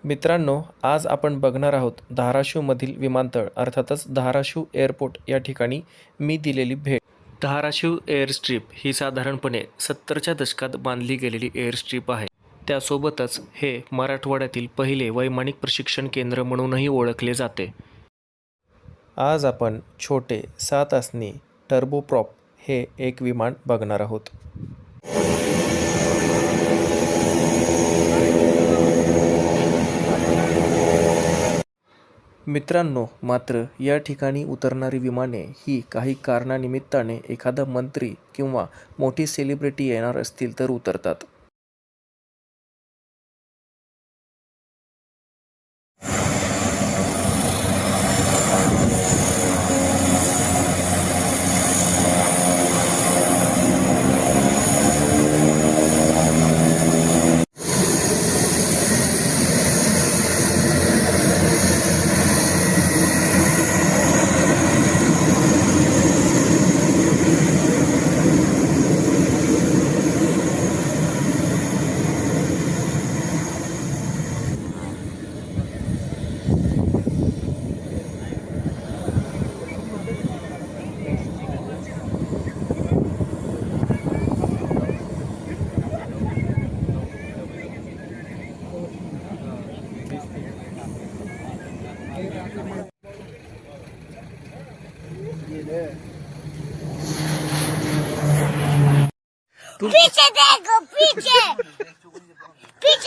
मित्रांनो, आज आपण बघणार आहोत धाराशिवमधील विमानतळ अर्थातच धाराशिव एअरपोर्ट या ठिकाणी मी दिलेली भेट. धाराशिव एअरस्ट्रीप ही साधारणपणे 70च्या दशकात बांधली गेलेली एअरस्ट्रीप आहे. त्यासोबतच हे मराठवाड्यातील पहिले वैमानिक प्रशिक्षण केंद्र म्हणूनही ओळखले जाते. आज आपण छोटे 7 आसनी टर्बोप्रॉप हे एक विमान बघणार आहोत. मित्रांनो, मात्र या ठिकाणी उतरणारी विमाने ही काही कारणानिमित्ताने एखादा मंत्री किंवा मोठी सेलिब्रिटी येणार असतील तर उतरतात. पीछे देखो, पीछे पीछे